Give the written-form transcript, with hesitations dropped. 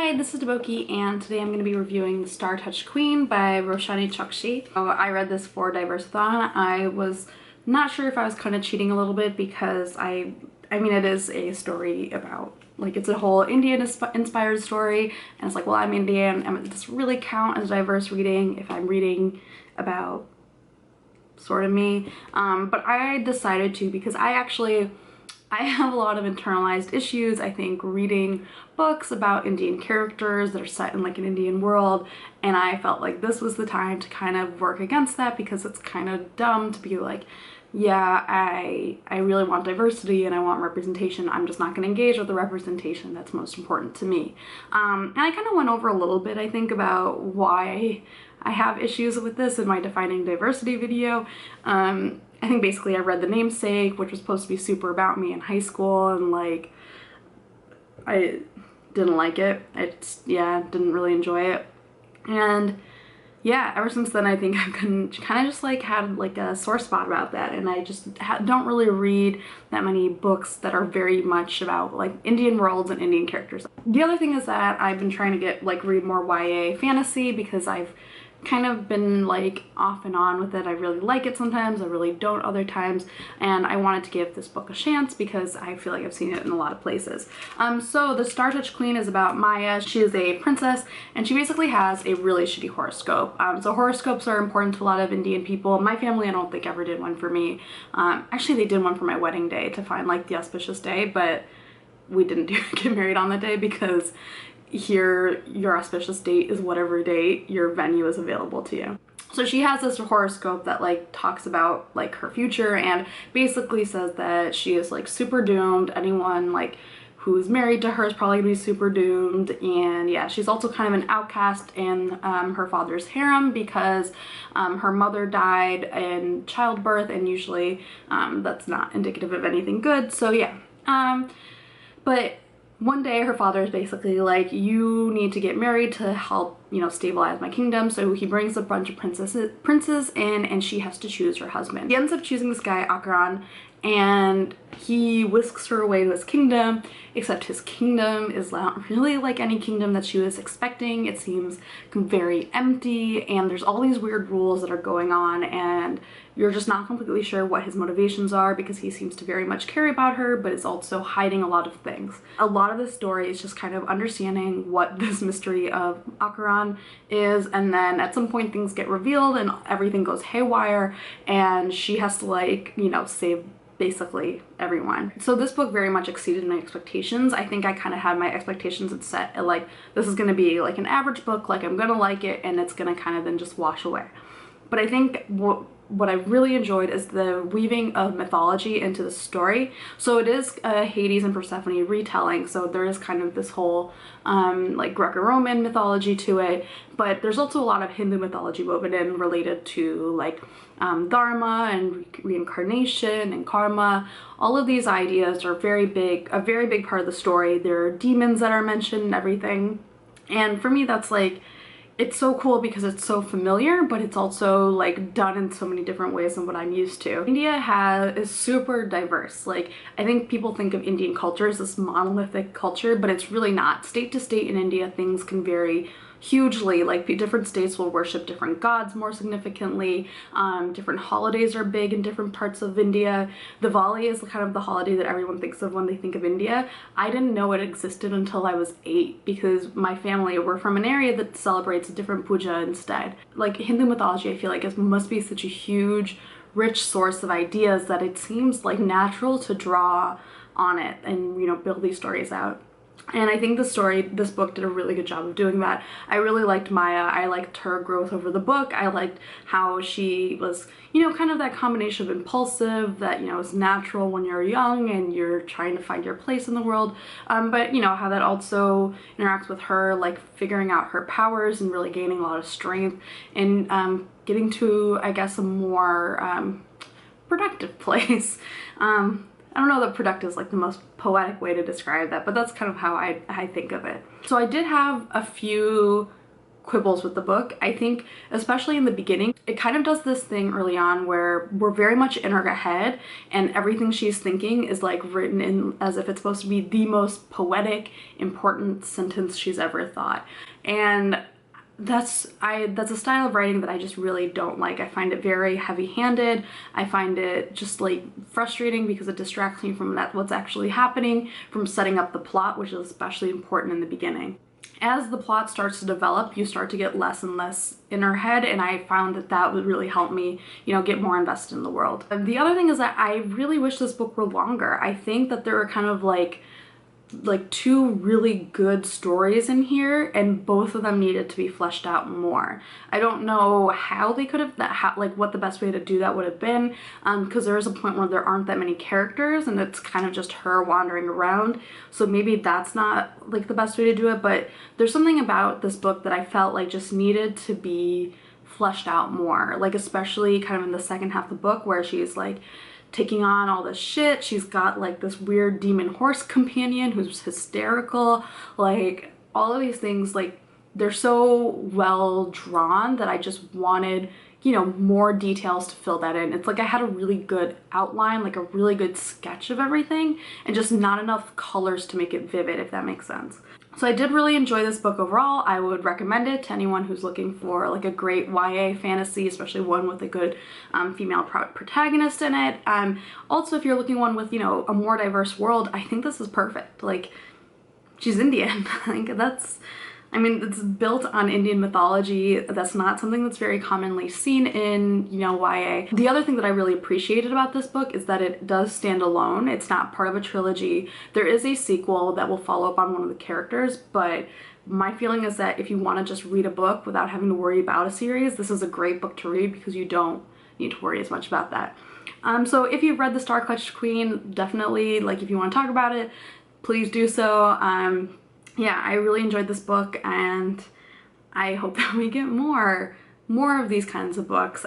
Hi, this is Boki, and today I'm going to be reviewing The Star-Touched Queen by Roshani Chokshi. I read this for DiverseAthon. I was not sure if I was kind of cheating a little bit because I mean it is a story about, like, it's a whole Indian inspired story, and it's like, well, I'm Indian, and does this really count as diverse reading if I'm reading about sort of me? But I decided to because I have a lot of internalized issues, I think, reading books about Indian characters that are set in like an Indian world, and I felt like this was the time to kind of work against that because it's kind of dumb to be like, yeah, I really want diversity and I want representation. I'm just not going to engage with the representation that's most important to me. And I kind of went over a little bit, I think, about why I have issues with this in my defining diversity video. I think basically I read The Namesake, which was supposed to be super about me in high school, and like I didn't like it. Didn't really enjoy it. And yeah, ever since then I think I've kind of just like had like a sore spot about that, and I just don't really read that many books that are very much about like Indian worlds and Indian characters. The other thing is that I've been trying to read more YA fantasy because I've kind of been like off and on with it. I really like it sometimes, I really don't other times, and I wanted to give this book a chance because I feel like I've seen it in a lot of places. So The Star-Touched Queen is about Maya. She is a princess and she basically has a really shitty horoscope. So horoscopes are important to a lot of Indian people. My family I don't think ever did one for me. Actually they did one for my wedding day to find like the auspicious day, but we didn't get married on that day because here your auspicious date is whatever date your venue is available to you. So she has this horoscope that like talks about like her future and basically says that she is like super doomed. Anyone like who's married to her is probably gonna be super doomed, and yeah, she's also kind of an outcast in her father's harem because her mother died in childbirth, and usually that's not indicative of anything good. So yeah, but one day her father is basically like, you need to get married to help, you know, stabilize my kingdom. So he brings a bunch of princes in, and she has to choose her husband. He ends up choosing this guy, Akaran, and he whisks her away to his kingdom, except his kingdom is not really like any kingdom that she was expecting. It seems very empty, and there's all these weird rules that are going on, and you're just not completely sure what his motivations are because he seems to very much care about her, but is also hiding a lot of things. A lot of the story is just kind of understanding what this mystery of Akaran is, and then at some point things get revealed and everything goes haywire, and she has to, like, you know, save basically everyone. So this book very much exceeded my expectations. I think I kind of had my expectations set at like, this is gonna be like an average book, like I'm gonna like it and it's gonna kind of then just wash away. But I think what I really enjoyed is the weaving of mythology into the story. So it is a Hades and Persephone retelling, so there is kind of this whole like Greco-Roman mythology to it, but there's also a lot of Hindu mythology woven in related to like dharma and reincarnation and karma. All of these ideas are a very big part of the story. There are demons that are mentioned and everything, and for me that's like, it's so cool because it's so familiar, but it's also like done in so many different ways than what I'm used to. India is super diverse. Like, I think people think of Indian culture as this monolithic culture, but it's really not. State to state in India, things can vary hugely. Like, different states will worship different gods more significantly. Different holidays are big in different parts of India. Diwali is kind of the holiday that everyone thinks of when they think of India. I didn't know it existed until I was 8 because my family were from an area that celebrates a different puja instead. Like, Hindu mythology, I feel like must be such a huge, rich source of ideas that it seems like natural to draw on it and, you know, build these stories out. And I think this book did a really good job of doing that. I really liked Maya. I liked her growth over the book. I liked how she was, you know, kind of that combination of impulsive that, you know, is natural when you're young and you're trying to find your place in the world. But, you know, how that also interacts with her, like, figuring out her powers and really gaining a lot of strength and getting to, I guess, a more productive place. I don't know that productive is like the most poetic way to describe that, but that's kind of how I think of it. So I did have a few quibbles with the book. I think especially in the beginning, it kind of does this thing early on where we're very much in her head and everything she's thinking is like written in as if it's supposed to be the most poetic, important sentence she's ever thought. And that's a style of writing that I just really don't like. I find it very heavy-handed. I find it just like frustrating because it distracts me from what's actually happening, from setting up the plot, which is especially important in the beginning. As the plot starts to develop, you start to get less and less in her head, and I found that that would really help me, you know, get more invested in the world. And the other thing is that I really wish this book were longer. I think that there are kind of like two really good stories in here, and both of them needed to be fleshed out more. I don't know how they could have like what the best way to do that would have been, because there is a point where there aren't that many characters and it's kind of just her wandering around, so maybe that's not like the best way to do it. But there's something about this book that I felt like just needed to be fleshed out more, like especially kind of in the second half of the book where she's like taking on all this shit. She's got like this weird demon horse companion who's hysterical. Like all of these things, like they're so well drawn that I just wanted, you know, more details to fill that in. It's like I had a really good outline, like a really good sketch of everything, and just not enough colors to make it vivid, if that makes sense. So I did really enjoy this book overall. I would recommend it to anyone who's looking for like a great YA fantasy, especially one with a good female protagonist in it. Also, if you're looking one with, you know, a more diverse world, I think this is perfect. Like, she's Indian. Like that's, I mean, it's built on Indian mythology. That's not something that's very commonly seen in, you know, YA. The other thing that I really appreciated about this book is that it does stand alone. It's not part of a trilogy. There is a sequel that will follow up on one of the characters, but my feeling is that if you want to just read a book without having to worry about a series, this is a great book to read because you don't need to worry as much about that. So if you've read The Star-Clutched Queen, definitely, like, if you want to talk about it, please do so. Yeah, I really enjoyed this book, and I hope that we get more of these kinds of books.